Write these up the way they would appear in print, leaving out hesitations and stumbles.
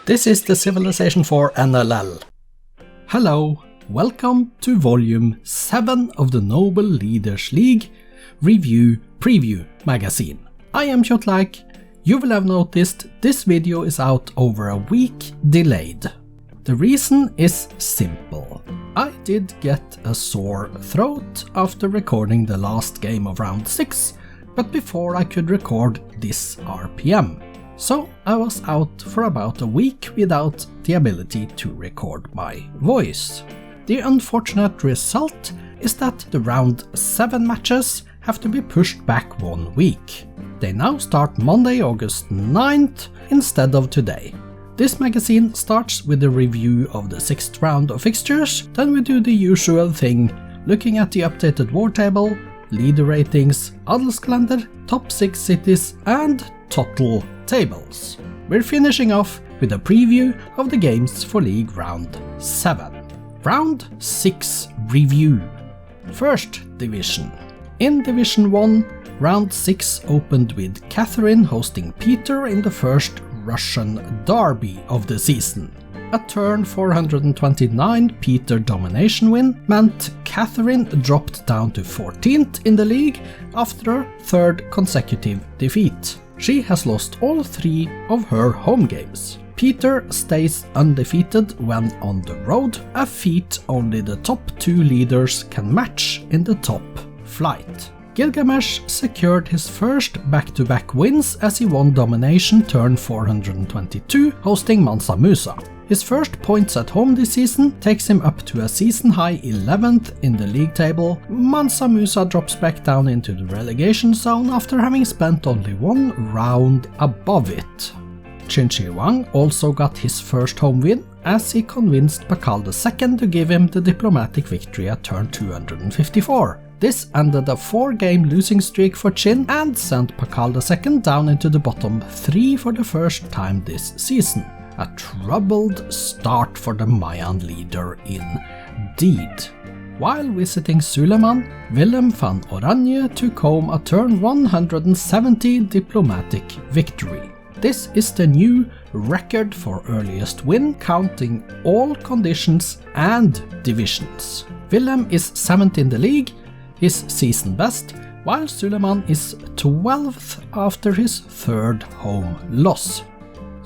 This is the Civilization 4 NLL. Hello, welcome to Volume 7 of the Noble Leaders League Review Preview magazine. I am Kjotleik. You will have noticed this video is out over a week delayed. The reason is simple. I did get a sore throat after recording the last game of round 6, but before I could record this RPM. So I was out for about a week without the ability to record my voice. The unfortunate result is that the round 7 matches have to be pushed back 1 week. They now start Monday, August 9th instead of today. This magazine starts with a review of the 6th round of fixtures, then we do the usual thing, looking at the updated war table, leader ratings, Adelskalender, top 6 cities and TOTL Tables. We're finishing off with a preview of the games for League Round 7. Round 6 Review. First Division. In Division 1, Round 6 opened with Catherine hosting Peter in the first Russian derby of the season. A turn 429 Peter domination win meant Catherine dropped down to 14th in the league after a third consecutive defeat. She has lost all 3 of her home games. Peter stays undefeated when on the road, a feat only the top 2 leaders can match in the top flight. Gilgamesh secured his first back-to-back wins as he won domination turn 422 hosting Mansa Musa. His first points at home this season takes him up to a season high 11th in the league table. Mansa Musa drops back down into the relegation zone after having spent only 1 round above it. Qin Shi Huang also got his first home win as he convinced Pakal II to give him the diplomatic victory at turn 254. This ended a 4-game losing streak for Qin and sent Pakal II down into the bottom 3 for the first time this season. A troubled start for the Mayan leader indeed. While visiting Suleiman, Willem van Oranje took home a turn 170 diplomatic victory. This is the new record for earliest win, counting all conditions and divisions. Willem is 7th in the league, his season best, while Suleiman is 12th after his 3rd home loss.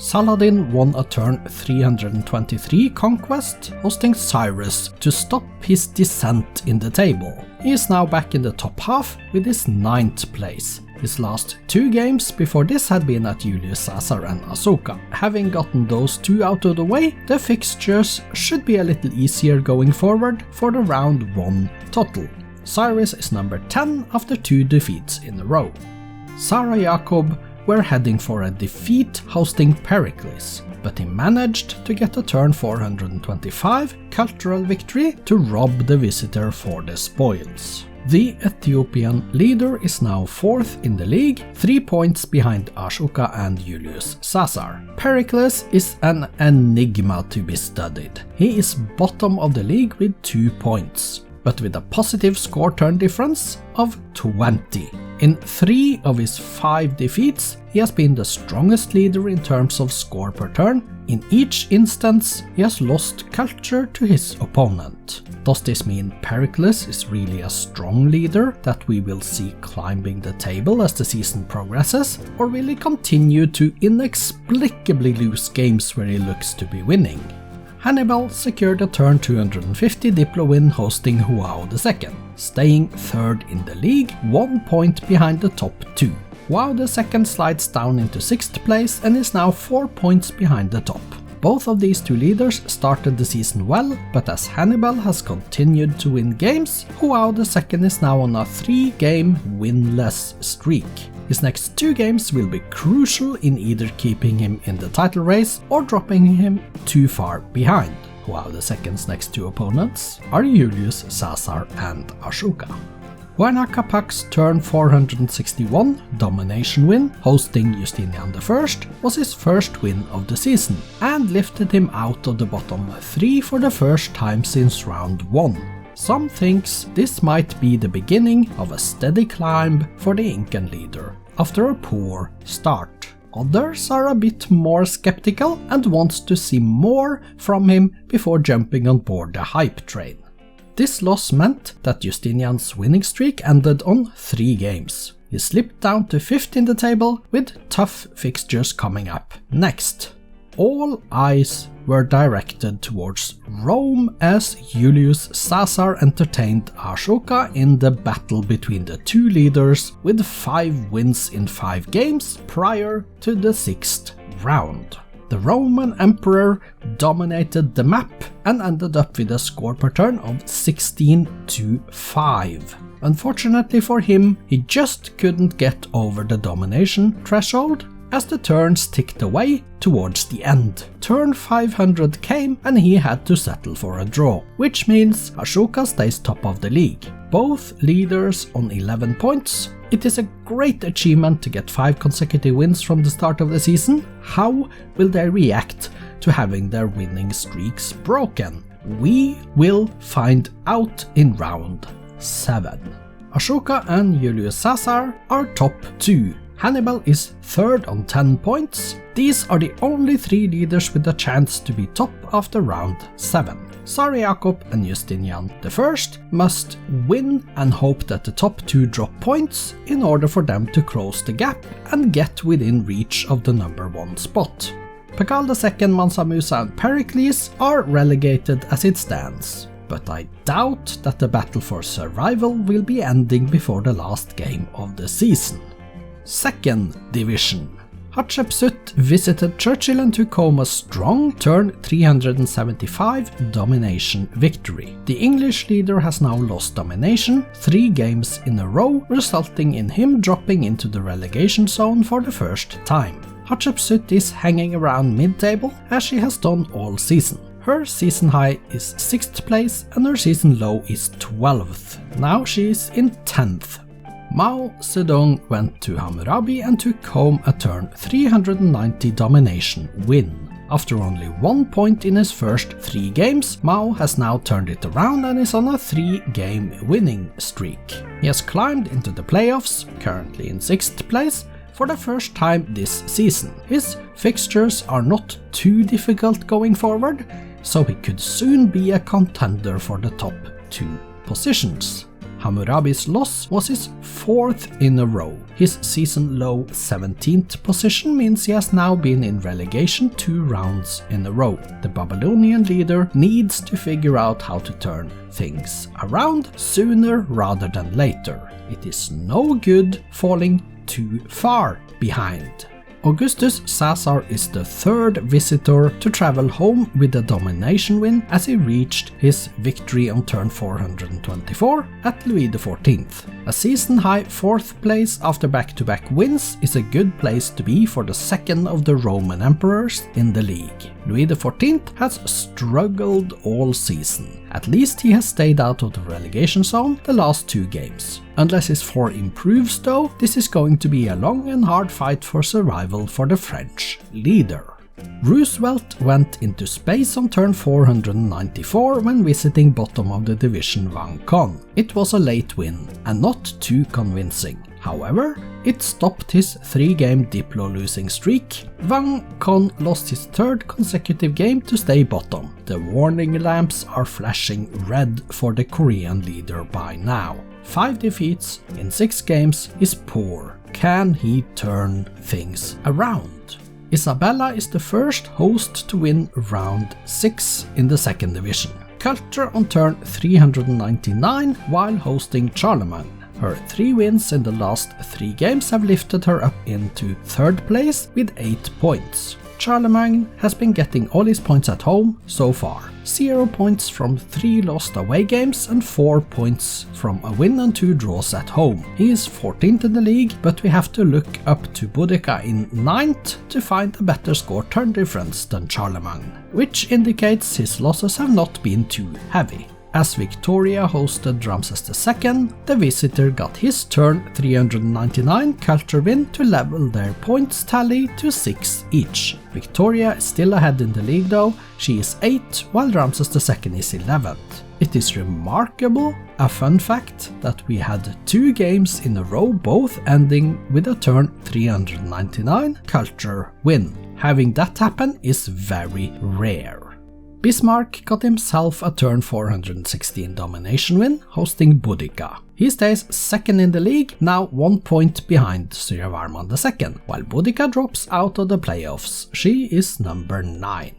Saladin won a turn 323 conquest, hosting Cyrus to stop his descent in the table. He is now back in the top half with his 9th place. His last 2 games before this had been at Julius Caesar and Asuka. Having gotten those 2 out of the way, the fixtures should be a little easier going forward for the round 1 total. Cyrus is number 10 after 2 defeats in a row. Sarah Jacob were heading for a defeat hosting Pericles, but he managed to get a turn 425 cultural victory to rob the visitor for the spoils. The Ethiopian leader is now 4th in the league, 3 points behind Ashoka and Julius Caesar. Pericles is an enigma to be studied. He is bottom of the league with 2 points, but with a positive score turn difference of 20. In 3 of his 5 defeats, he has been the strongest leader in terms of score per turn. In each instance, he has lost culture to his opponent. Does this mean Pericles is really a strong leader that we will see climbing the table as the season progresses, or will he continue to inexplicably lose games where he looks to be winning? Hannibal secured a turn 250 Diplo win hosting Huao II, staying 3rd in the league, 1 point behind the top 2. Huao II slides down into 6th place and is now 4 points behind the top. Both of these 2 leaders started the season well, but as Hannibal has continued to win games, Huao II is now on a 3-game winless streak. His next 2 games will be crucial in either keeping him in the title race or dropping him too far behind. Huao II's next 2 opponents are Julius Caesar and Ashoka. Huayna Capac's turn 461 domination win, hosting Justinian I, was his first win of the season and lifted him out of the bottom 3 for the first time since round 1. Some thinks this might be the beginning of a steady climb for the Incan leader after a poor start. Others are a bit more skeptical and wants to see more from him before jumping on board the hype train. This loss meant that Justinian's winning streak ended on 3 games. He slipped down to 5th in the table with tough fixtures coming up next. All eyes were directed towards Rome as Julius Caesar entertained Ashoka in the battle between the 2 leaders with 5 wins in 5 games prior to the 6th round. The Roman Emperor dominated the map and ended up with a score per turn of 16-5. Unfortunately for him, he just couldn't get over the domination threshold as the turns ticked away towards the end. Turn 500 came and he had to settle for a draw, which means Ashoka stays top of the league. Both leaders on 11 points. It is a great achievement to get 5 consecutive wins from the start of the season. How will they react to having their winning streaks broken? We will find out in round 7. Ashoka and Julius Caesar are top 2. Hannibal is 3rd on 10 points. These are the only 3 leaders with a chance to be top after round 7. Tsar Jakob and Justinian I must win and hope that the top 2 drop points in order for them to close the gap and get within reach of the number 1 spot. Pakal II, Mansa Musa and Pericles are relegated as it stands, but I doubt that the battle for survival will be ending before the last game of the season. 2nd Division. Hatshepsut visited Churchill and took home a strong turn 375 domination victory. The English leader has now lost domination 3 games in a row, resulting in him dropping into the relegation zone for the first time. Hatshepsut is hanging around mid-table as she has done all season. Her season high is 6th place and her season low is 12th. Now she is in 10th. Mao Zedong went to Hammurabi and took home a turn 390 domination win. After only 1 point in his first 3 games, Mao has now turned it around and is on a 3-game winning streak. He has climbed into the playoffs, currently in 6th place, for the first time this season. His fixtures are not too difficult going forward, so he could soon be a contender for the top 2 positions. Hammurabi's loss was his 4th in a row. His season low 17th position means he has now been in relegation 2 rounds in a row. The Babylonian leader needs to figure out how to turn things around sooner rather than later. It is no good falling too far behind. Augustus Caesar is the 3rd visitor to travel home with a domination win as he reached his victory on turn 424 at Louis XIV. A season-high 4th place after back-to-back wins is a good place to be for the 2nd of the Roman emperors in the league. Louis XIV has struggled all season. At least he has stayed out of the relegation zone the last 2 games. Unless his form improves though, this is going to be a long and hard fight for survival for the French leader. Roosevelt went into space on turn 494 when visiting bottom of the division Wang Con. It was a late win and not too convincing. However, it stopped his 3-game Diplo losing streak. Wang Con lost his 3rd consecutive game to stay bottom. The warning lamps are flashing red for the Korean leader by now. 5 defeats in 6 games is poor. Can he turn things around? Isabella is the first host to win round 6 in the 2nd division. Culture on turn 399 while hosting Charlemagne. Her 3 wins in the last 3 games have lifted her up into 3rd place with 8 points. Charlemagne has been getting all his points at home so far. 0 points from 3 lost away games and 4 points from a win and 2 draws at home. He is 14th in the league, but we have to look up to Boudica in 9th to find a better score turn difference than Charlemagne, which indicates his losses have not been too heavy. As Victoria hosted Ramses II, the visitor got his turn 399 culture win to level their points tally to 6 each. Victoria is still ahead in the league though, she is 8 while Ramses II is 11th. It is remarkable, a fun fact, that we had 2 games in a row both ending with a turn 399 culture win. Having that happen is very rare. Bismarck got himself a turn 416 domination win, hosting Boudica. He stays second in the league, now 1 point behind Suryavarman II, while Boudica drops out of the playoffs. She is number 9.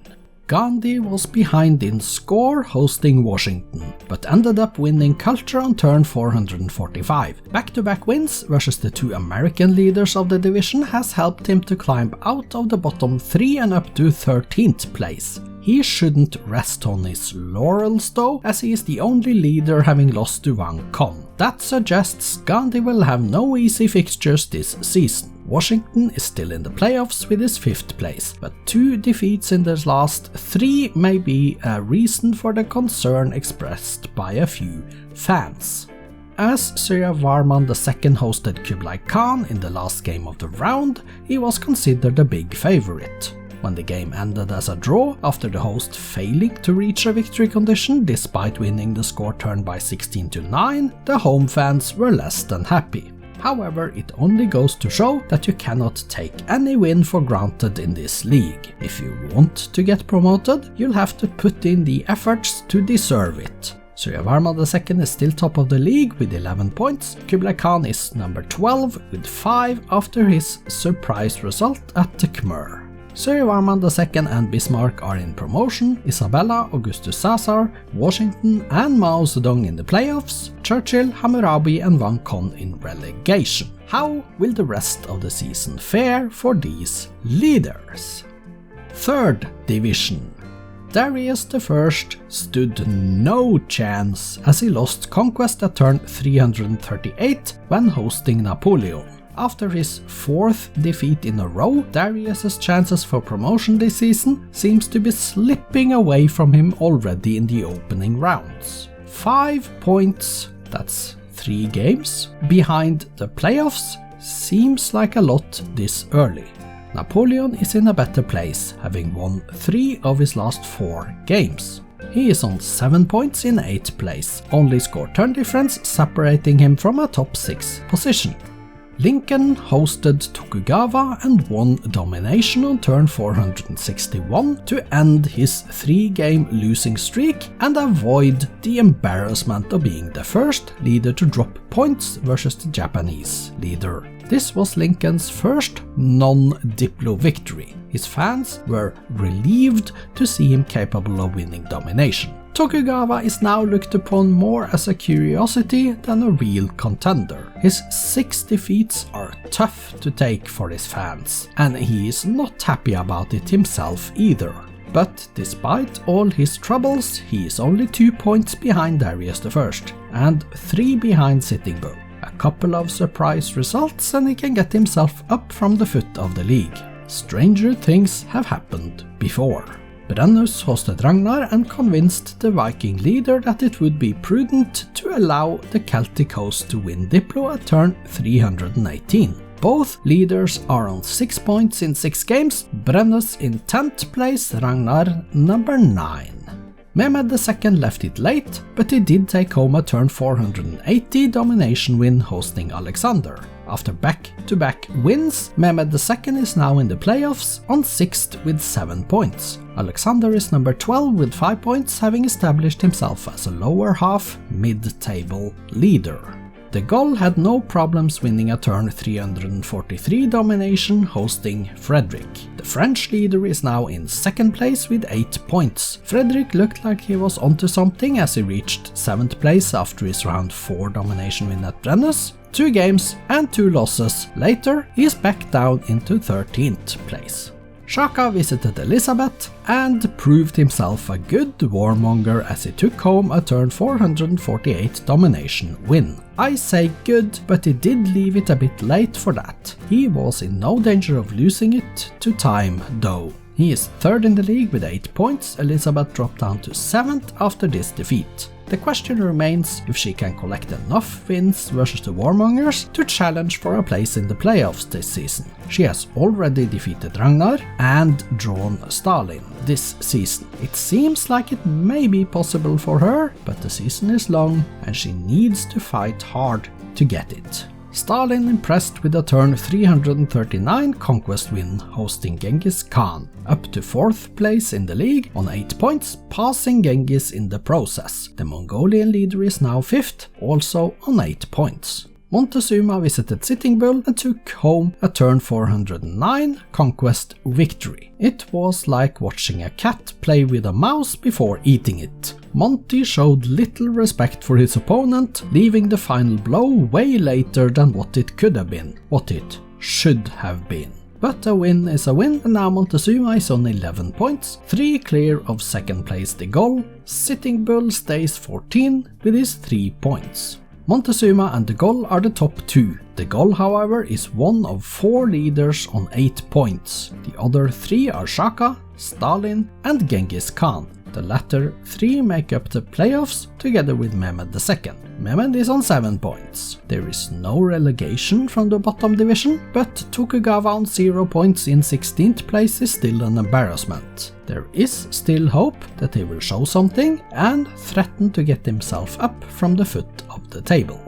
Gandhi was behind in score hosting Washington, but ended up winning culture on turn 445. Back-to-back wins versus the 2 American leaders of the division has helped him to climb out of the bottom 3 and up to 13th place. He shouldn't rest on his laurels though, as he is the only leader having lost to Wang Con. That suggests Gandhi will have no easy fixtures this season. Washington is still in the playoffs with his 5th place, but 2 defeats in the last 3 may be a reason for the concern expressed by a few fans. As Suryavarman II hosted Kublai Khan in the last game of the round, he was considered a big favorite. When the game ended as a draw, after the host failing to reach a victory condition despite winning the score turn by 16-9, the home fans were less than happy. However, it only goes to show that you cannot take any win for granted in this league. If you want to get promoted, you'll have to put in the efforts to deserve it. Suryavarman II is still top of the league with 11 points, Kublai Khan is number 12 with 5 after his surprise result at the Khmer. Suryavarman II and Bismarck are in promotion, Isabella, Augustus Caesar, Washington and Mao Zedong in the playoffs, Churchill, Hammurabi and Wang Con in relegation. How will the rest of the season fare for these leaders? 3rd Division. Darius I stood no chance as he lost conquest at turn 338 when hosting Napoleon. After his 4th defeat in a row, Darius's chances for promotion this season seems to be slipping away from him already in the opening rounds. 5 points, that's 3 games, behind the playoffs seems like a lot this early. Napoleon is in a better place, having won 3 of his last 4 games. He is on 7 points in 8th place, only score turn difference separating him from a top 6 position. Lincoln hosted Tokugawa and won domination on turn 461 to end his 3-game losing streak and avoid the embarrassment of being the first leader to drop points versus the Japanese leader. This was Lincoln's first non-Diplo victory. His fans were relieved to see him capable of winning domination. Tokugawa is now looked upon more as a curiosity than a real contender. His 6 defeats are tough to take for his fans, and he is not happy about it himself either. But despite all his troubles, he is only 2 points behind Darius I, and 3 behind Sitting Bull. A couple of surprise results and he can get himself up from the foot of the league. Stranger things have happened before. Brennus hosted Ragnar and convinced the Viking leader that it would be prudent to allow the Celtic host to win Diplo at turn 318. Both leaders are on 6 points in 6 games, Brennus in 10th place, Ragnar number 9. Mehmed II left it late, but he did take home a turn 480 domination win hosting Alexander. After back-to-back wins, Mehmed II is now in the playoffs on 6th with 7 points. Alexander is number 12 with 5 points, having established himself as a lower half mid-table leader. The Gaul had no problems winning a turn 343 domination hosting Frederick. The French leader is now in 2nd place with 8 points. Frederick looked like he was onto something as he reached 7th place after his round 4 domination win at Brennus. 2 games and 2 losses later, he is back down into 13th place. Shaka visited Elizabeth and proved himself a good warmonger as he took home a turn 448 domination win. I say good, but he did leave it a bit late for that. He was in no danger of losing it to time though. He is 3rd in the league with 8 points, Elizabeth dropped down to 7th after this defeat. The question remains if she can collect enough wins versus the Warmongers to challenge for a place in the playoffs this season. She has already defeated Ragnar and drawn Stalin this season. It seems like it may be possible for her, but the season is long and she needs to fight hard to get it. Stalin impressed with a turn 339 conquest win hosting Genghis Khan, up to 4th place in the league on 8 points, passing Genghis in the process. The Mongolian leader is now 5th, also on 8 points. Montezuma visited Sitting Bull and took home a turn 409 conquest victory. It was like watching a cat play with a mouse before eating it. Monty showed little respect for his opponent, leaving the final blow way later than what it could have been, what it should have been. But a win is a win, and now Montezuma is on 11 points, 3 clear of 2nd place the goal. Sitting Bull stays 14 with his 3 points. Montezuma and the Gol are the top 2. The Gol, however, is one of 4 leaders on 8 points. The other 3 are Shaka, Stalin and Genghis Khan. The latter 3 make up the playoffs together with Mehmed II. Mehmed is on 7 points. There is no relegation from the bottom division, but Tokugawa on 0 points in 16th place is still an embarrassment. There is still hope that he will show something and threaten to get himself up from the foot of the table.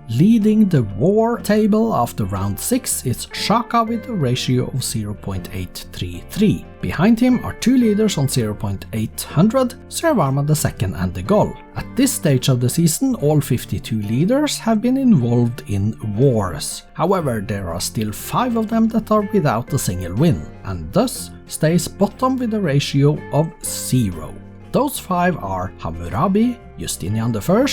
Leading the war table after round 6 is Shaka with a ratio of 0.833. Behind him are 2 leaders on 0.800, Suravarman II and the Gol. At this stage of the season, all 52 leaders have been involved in wars. However, there are still 5 of them that are without a single win, and thus stays bottom with a ratio of 0. Those 5 are Hammurabi, Justinian I,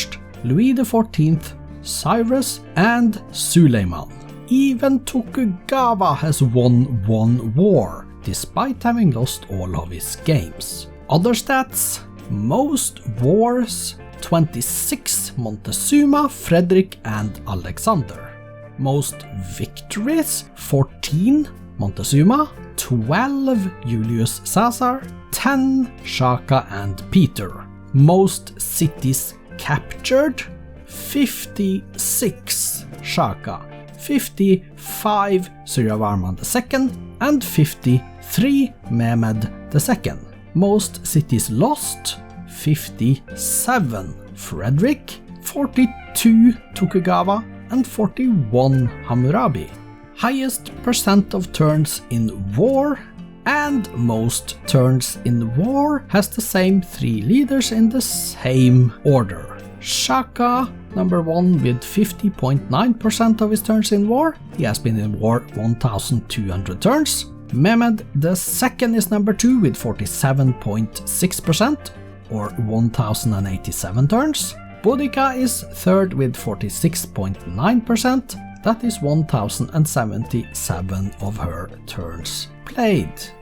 Louis XIV, Cyrus and Suleiman. Even Tokugawa has won 1 war, despite having lost all of his games. Other stats: most wars 26 Montezuma, Frederick and Alexander. Most victories 14 Montezuma, 12 Julius Caesar, 10 Shaka and Peter. Most cities captured 56 Shaka, 55 Suravarman II and 53 Mehmed II. Most cities lost 57 Frederick, 42 Tokugawa and 41 Hammurabi. Highest percent of turns in war and most turns in war has the same 3 leaders in the same order. Shaka, number 1 with 50.9% of his turns in war. He has been in war 1200 turns. Mehmed II is number 2 with 47.6% or 1087 turns. Boudica is 3rd with 46.9%. That is 1077 of her turns played.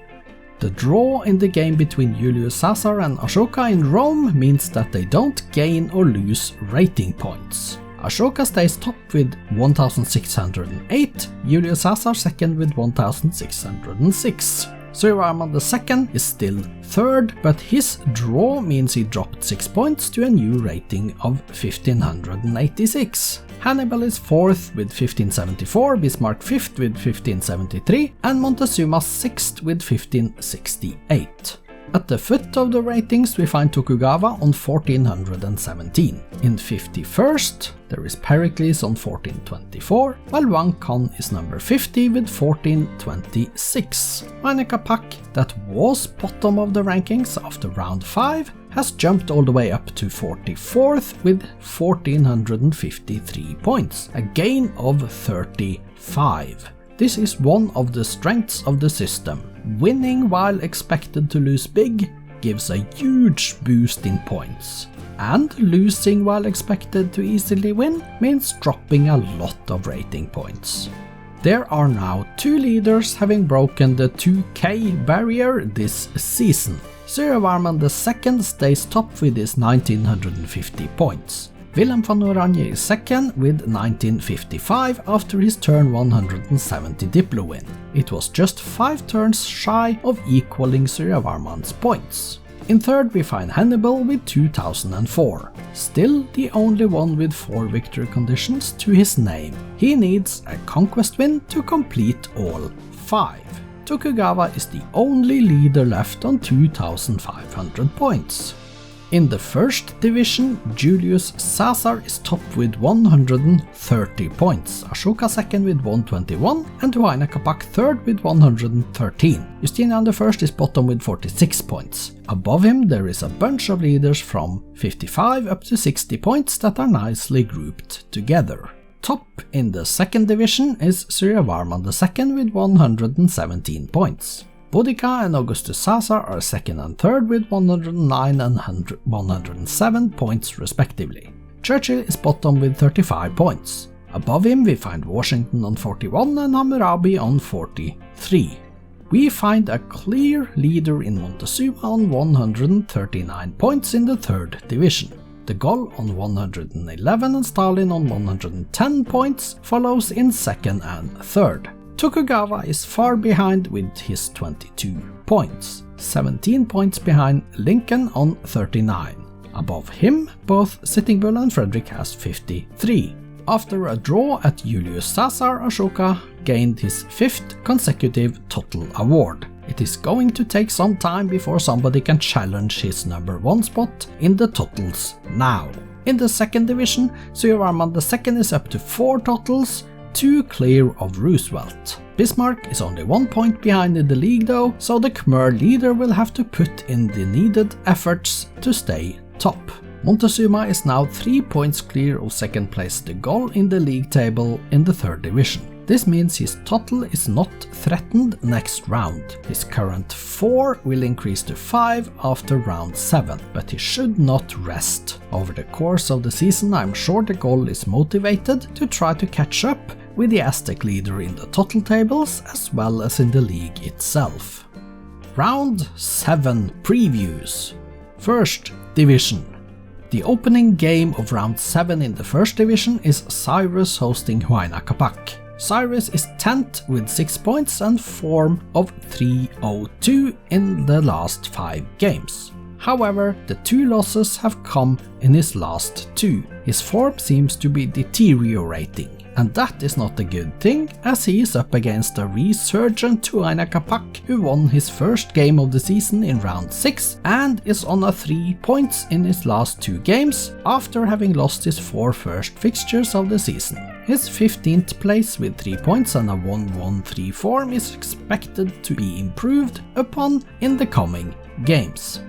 The draw in the game between Julius Caesar and Ashoka in Rome means that they don't gain or lose rating points. Ashoka stays top with 1608, Julius Caesar second with 1606. Suravarman II is still 3rd, but his draw means he dropped 6 points to a new rating of 1586. Hannibal is 4th with 1574, Bismarck 5th with 1573, and Montezuma 6th with 1568. At the foot of the ratings we find Tokugawa on 1417. In 51st there is Pericles on 1424, while Wang Khan is number 50 with 1426. Meineke Pak, that was bottom of the rankings after round 5, has jumped all the way up to 44th with 1453 points, a gain of 35. This is one of the strengths of the system. Winning while expected to lose big gives a huge boost in points, and losing while expected to easily win means dropping a lot of rating points. There are now 2 leaders having broken the 2K barrier this season. Suravarman II stays top with his 1950 points. Willem van Oranje is 2nd with 1955 after his turn 170 Diplo win. It was just 5 turns shy of equaling Suravarman's points. In third we find Hannibal with 2004, still the only one with 4 victory conditions to his name. He needs a conquest win to complete all 5. Tokugawa is the only leader left on 2,500 points. In the first division, Julius Caesar is top with 130 points, Ashoka second with 121 and Huayna Capac third with 113. Justinian I is bottom with 46 points. Above him there is a bunch of leaders from 55 up to 60 points that are nicely grouped together. Top in the second division is Suryavarman II with 117 points. Boudica and Augustus Caesar are second and third with 109 and 107 points respectively. Churchill is bottom with 35 points. Above him we find Washington on 41 and Hammurabi on 43. We find a clear leader in Montezuma on 139 points in the third division. De Gaulle on 111 and Stalin on 110 points follows in second and third. Tokugawa is far behind with his 22 points, 17 points behind Lincoln on 39. Above him, both Sitting Bull and Frederick has 53. After a draw at Julius Caesar, Ashoka gained his 5th consecutive TOTL award. It is going to take some time before somebody can challenge his number 1 spot in the totals now. In the second division, Suryavarman II is up to 4 totals, 2 clear of Roosevelt. Bismarck is only 1 point behind in the league though, so the Khmer leader will have to put in the needed efforts to stay top. Montezuma is now 3 points clear of second place De Gaulle in the league table in the third division. This means his total is not threatened next round. His current 4 will increase to 5 after round 7, but he should not rest. Over the course of the season I'm sure De Gaulle is motivated to try to catch up with the Aztec leader in the TOTL tables as well as in the league itself. Round 7 previews. First division. The opening game of round 7 in the first division is Cyrus hosting Huayna Capac. Cyrus is 10th with 6 points and form of 302 in the last 5 games. However, the 2 losses have come in his last 2. His form seems to be deteriorating. And that is not a good thing, as he is up against a resurgent Huayna Capac who won his first game of the season in round 6 and is on a 3 points in his last 2 games after having lost his 4 first fixtures of the season. His 15th place with 3 points and a 1-1-3 form is expected to be improved upon in the coming games.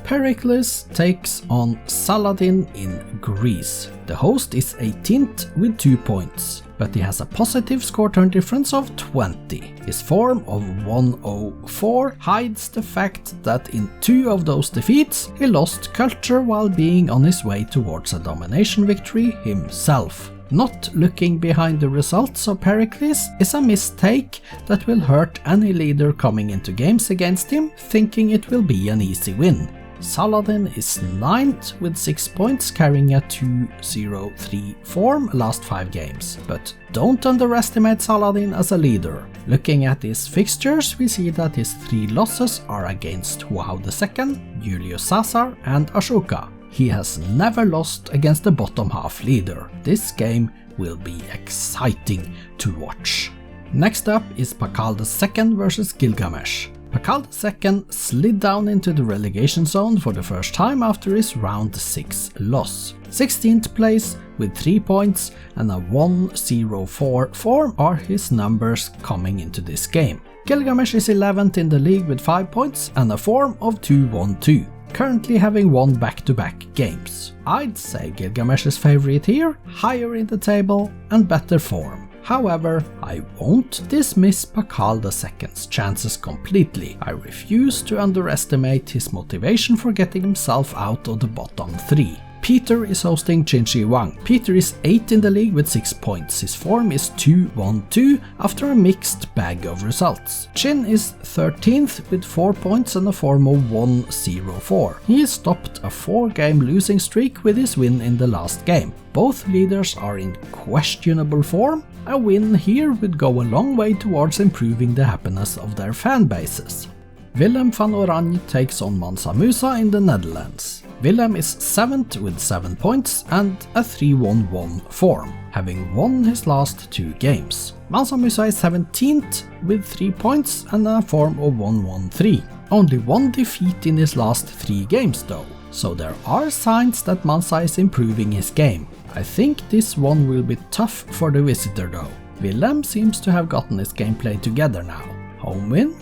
Pericles takes on Saladin in Greece. The host is 18th with 2 points, but he has a positive score turn difference of 20. His form of 104 hides the fact that in 2 of those defeats he lost culture while being on his way towards a domination victory himself. Not looking behind the results of Pericles is a mistake that will hurt any leader coming into games against him, thinking it will be an easy win. Saladin is 9th with 6 points, carrying a 2-0-3 form last 5 games. But don't underestimate Saladin as a leader. Looking at his fixtures, we see that his 3 losses are against Huao II, Julius Caesar and Ashoka. He has never lost against the bottom half leader. This game will be exciting to watch. Next up is Pakal II versus Gilgamesh. Pakal II slid down into the relegation zone for the first time after his round 6 loss. 16th place with 3 points and a 1-0-4 form are his numbers coming into this game. Gilgamesh is 11th in the league with 5 points and a form of 2-1-2, currently having won back-to-back games. I'd say Gilgamesh is favorite here, higher in the table and better form. However, I won't dismiss Pakal II's chances completely. I refuse to underestimate his motivation for getting himself out of the bottom 3. Peter is hosting Qinshi Wang. Peter is 8th in the league with 6 points. His form is 2-1-2 after a mixed bag of results. Qin is 13th with 4 points and a form of 1-0-4. He stopped a 4-game losing streak with his win in the last game. Both leaders are in questionable form. A win here would go a long way towards improving the happiness of their fan bases. Willem van Oranje takes on Mansa Musa in the Netherlands. Willem is 7th with 7 points and a 3-1-1 form, having won his last 2 games. Mansa Musa is 17th with 3 points and a form of 1-1-3. Only 1 defeat in his last 3 games though, so there are signs that Mansa is improving his game. I think this one will be tough for the visitor though. Willem seems to have gotten his gameplay together now. Home win?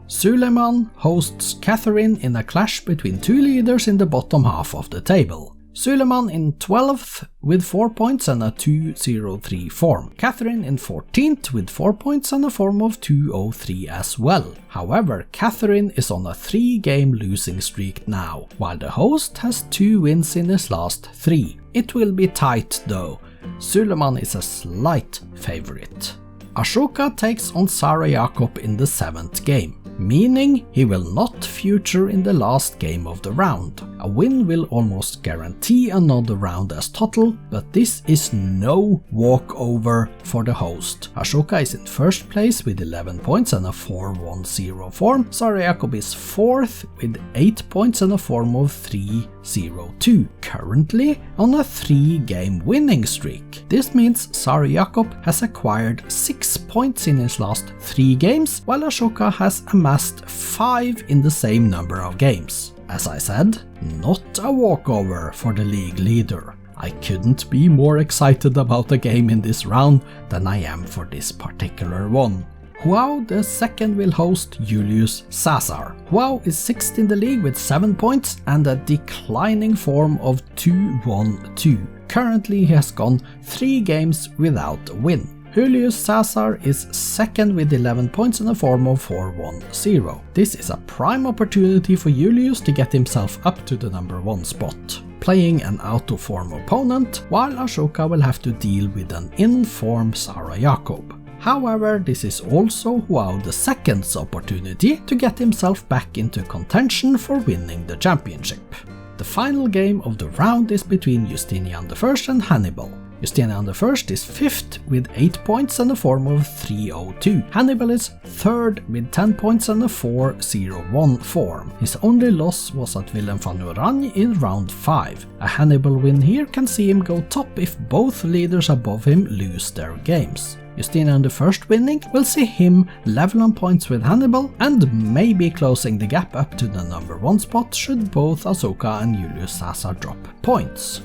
Suleiman hosts Catherine in a clash between 2 leaders in the bottom half of the table. Suleiman in 12th with 4 points and a 2-0-3 form. Catherine in 14th with 4 points and a form of 2-0-3 as well. However, Catherine is on a 3-game losing streak now, while the host has 2 wins in his last 3. It will be tight though. Suleiman is a slight favorite. Ashoka takes on Sara Jakob in the 7th game, meaning he will not feature in the last game of the round. A win will almost guarantee another round as TOTL, but this is no walkover for the host. Ashoka is in 1st place with 11 points and a 4-1-0 form. Sara Jakob is 4th with 8 points and a form of 3-0-2, currently on a 3-game winning streak. This means Sara Jakob has acquired 6 points in his last 3 games, while Ashoka has amassed 5 in the same number of games. As I said, not a walkover for the league leader. I couldn't be more excited about the game in this round than I am for this particular one. Joao the second will host Julius Caesar. Joao is 6th in the league with 7 points and a declining form of 2-1-2. Currently he has gone 3 games without a win. Julius Caesar is 2nd with 11 points and a form of 4-1-0. This is a prime opportunity for Julius to get himself up to the number 1 spot, playing an out-of-form opponent, while Ashoka will have to deal with an in-form Sara Jakob. However, this is also Joao the second's opportunity to get himself back into contention for winning the championship. The final game of the round is between Justinian I and Hannibal. Justinian I is 5th with 8 points and a form of 3-0-2. Hannibal is 3rd with 10 points and a 4-0-1 form. His only loss was at Willem van Oranje in round 5. A Hannibal win here can see him go top if both leaders above him lose their games. Justinian I winning will see him level on points with Hannibal and maybe closing the gap up to the number 1 spot should both Ashoka and Julius Caesar drop points.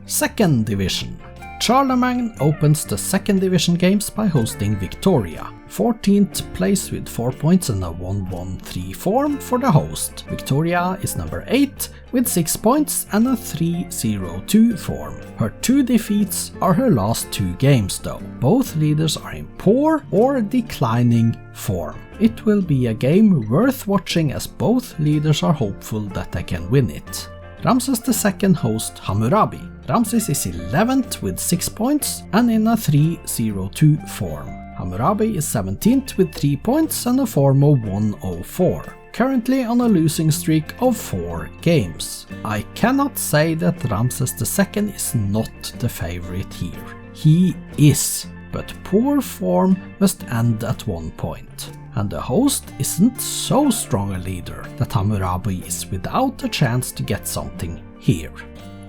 2nd Division. Charlemagne opens the 2nd Division games by hosting Victoria. 14th place with 4 points and a 1-1-3 form for the host. Victoria is number 8 with 6 points and a 3-0-2 form. Her 2 defeats are her last 2 games though. Both leaders are in poor or declining form. It will be a game worth watching as both leaders are hopeful that they can win it. Ramses II hosts Hammurabi. Ramses is 11th with 6 points and in a 3-0-2 form. Hammurabi is 17th with 3 points and a form of 1-0-4, currently on a losing streak of 4 games. I cannot say that Ramses II is not the favorite here. He is, but poor form must end at one point. And the host isn't so strong a leader that Hammurabi is without a chance to get something here.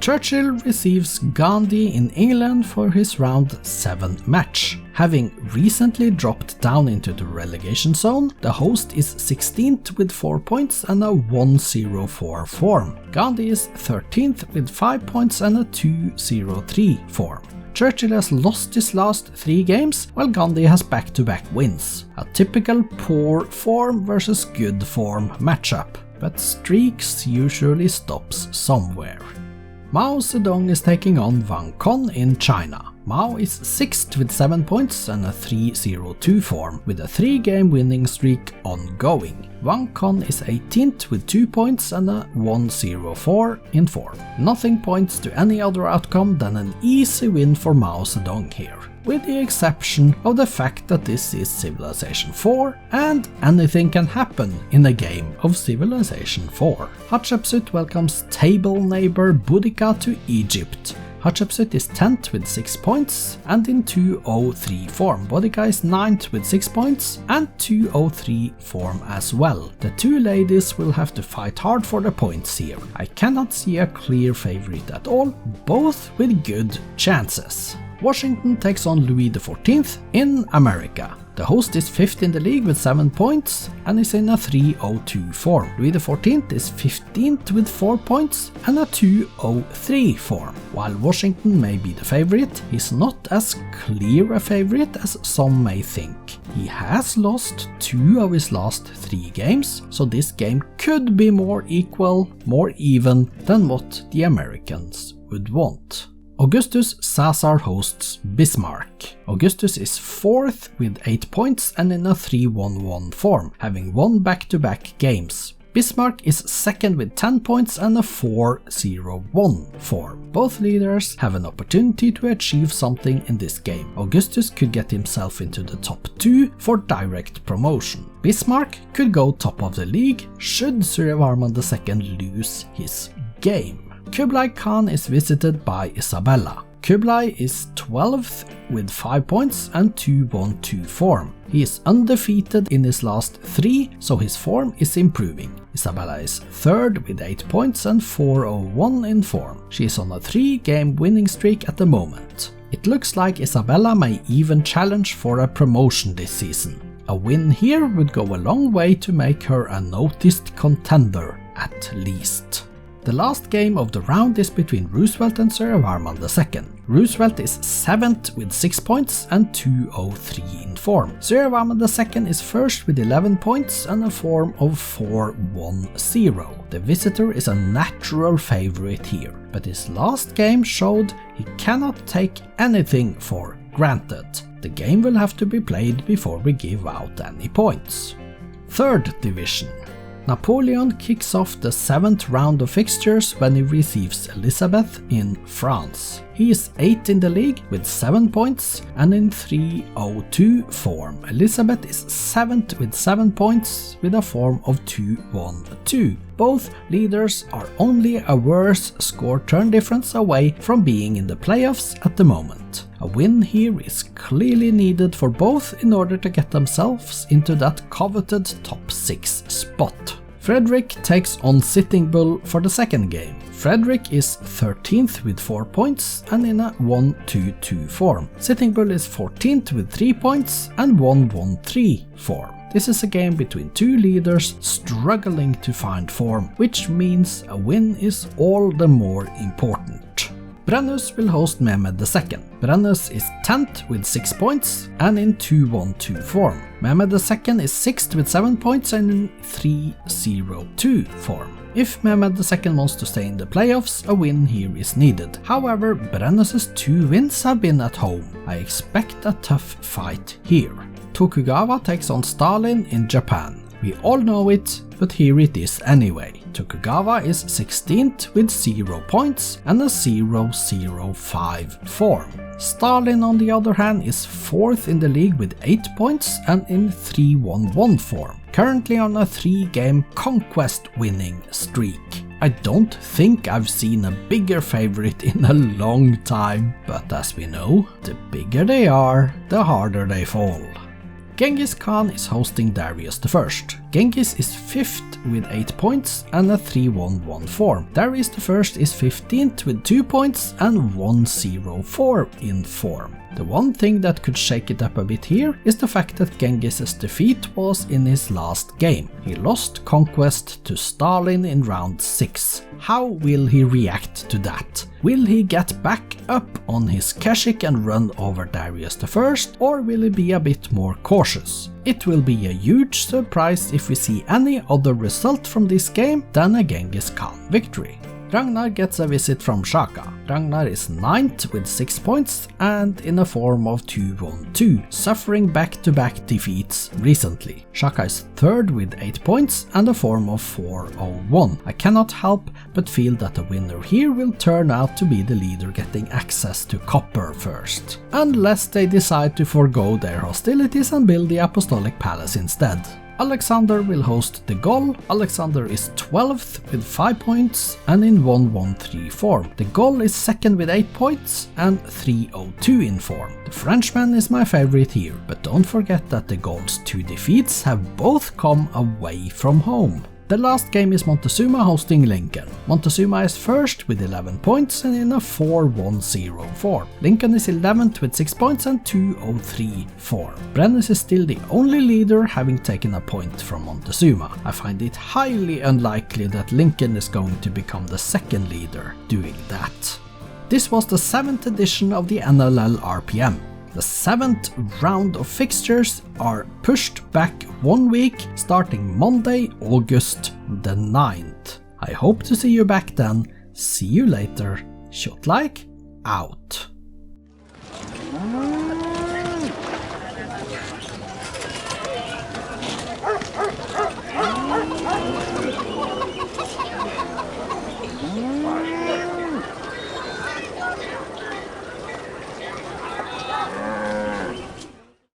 Churchill receives Gandhi in England for his round 7 match. Having recently dropped down into the relegation zone, the host is 16th with 4 points and a 1-0-4 form. Gandhi is 13th with 5 points and a 2-0-3 form. Churchill has lost his last 3 games, while Gandhi has back-to-back wins. A typical poor form versus good form matchup, but streaks usually stops somewhere. Mao Zedong is taking on Wang Con in China. Mao is 6th with 7 points and a 3-0-2 form, with a 3-game winning streak ongoing. Wang Con is 18th with 2 points and a 104 in form. Nothing points to any other outcome than an easy win for Mao Zedong here, with the exception of the fact that this is Civilization 4 and anything can happen in a game of Civilization 4. Hatshepsut welcomes table neighbor Boudica to Egypt. Hatshepsut is 10th with 6 points and in 203 form. Boudica is 9th with 6 points and 203 form as well. The two ladies will have to fight hard for the points here. I cannot see a clear favorite at all, both with good chances. Washington takes on Louis XIV in America. The host is 5th in the league with 7 points and is in a 302 form. Louis XIV is 15th with 4 points and a 203 form. While Washington may be the favorite, he's not as clear a favorite as some may think. He has lost 2 of his last 3 games, so this game could be more equal, more even than what the Americans would want. Augustus Caesar hosts Bismarck. Augustus is 4th with 8 points and in a 311 form, having won back-to-back games. Bismarck is 2nd with 10 points and a 401 form. Both leaders have an opportunity to achieve something in this game. Augustus could get himself into the top 2 for direct promotion. Bismarck could go top of the league should Suryavarman II lose his game. Kjotleik Khan is visited by Isabella. Kublai is 12th with 5 points and 212 form. He is undefeated in his last 3, so his form is improving. Isabella is 3rd with 8 points and 401 in form. She is on a 3-game winning streak at the moment. It looks like Isabella may even challenge for a promotion this season. A win here would go a long way to make her a noticed contender, at least. The last game of the round is between Roosevelt and Suryavarman II. Roosevelt is 7th with 6 points and 203 in form. Suryavarman II is 1st with 11 points and a form of 410. The visitor is a natural favorite here, but his last game showed he cannot take anything for granted. The game will have to be played before we give out any points. 3rd division. Napoleon kicks off the 7th round of fixtures when he receives Elizabeth in France. He is 8th in the league with 7 points and in 302 form. Elizabeth is 7th with 7 points with a form of 212. Both leaders are only a worse score turn difference away from being in the playoffs at the moment. A win here is clearly needed for both in order to get themselves into that coveted top 6 spot. Frederick takes on Sitting Bull for the second game. Frederick is 13th with 4 points and in a 122 form. Sitting Bull is 14th with 3 points and 113 form. This is a game between two leaders struggling to find form, which means a win is all the more important. Brennus will host Mehmed II. Brennus is 10th with 6 points and in 212 form. Mehmed II is 6th with 7 points and in 302 form. If Mehmed II wants to stay in the playoffs, a win here is needed. However, Brennus' 2 wins have been at home. I expect a tough fight here. Tokugawa takes on Stalin in Japan. We all know it, but here it is anyway. Tokugawa is 16th with 0 points and a 005 form. Stalin on the other hand is 4th in the league with 8 points and in 311 form, currently on a 3-game conquest winning streak. I don't think I've seen a bigger favorite in a long time, but as we know, the bigger they are, the harder they fall. Genghis Khan is hosting Darius I. Genghis is 5th with 8 points and a 311 form. Darius I is 15th with 2 points and 104 in form. The one thing that could shake it up a bit here is the fact that Genghis' defeat was in his last game. He lost conquest to Stalin in round 6. How will he react to that? Will he get back up on his Keshik and run over Darius I, or will he be a bit more cautious? It will be a huge surprise if we see any other result from this game than a Genghis Khan victory. Ragnar gets a visit from Shaka. Ragnar is 9th with 6 points and in a form of 2-1-2, suffering back-to-back defeats recently. Shaka is 3rd with 8 points and a form of 4-0-1. I cannot help but feel that the winner here will turn out to be the leader getting access to copper first, unless they decide to forego their hostilities and build the Apostolic Palace instead. Alexander will host the goal. Alexander is 12th with 5 points and in 1-1-3 form. The goal is 2nd with 8 points and 3-0-2 in form. The Frenchman is my favorite here, but don't forget that the goal's 2 defeats have both come away from home. The last game is Montezuma hosting Lincoln. Montezuma is 1st with 11 points and in a 4-1-0 form. Lincoln is 11th with 6 points and 2-0-3 form. Brennus is still the only leader, having taken a point from Montezuma. I find it highly unlikely that Lincoln is going to become the second leader doing that. This was the 7th edition of the NLL RPM. The 7th round of fixtures are pushed back 1 week, starting Monday, August the 9th. I hope to see you back then. See you later. Kjotleik out.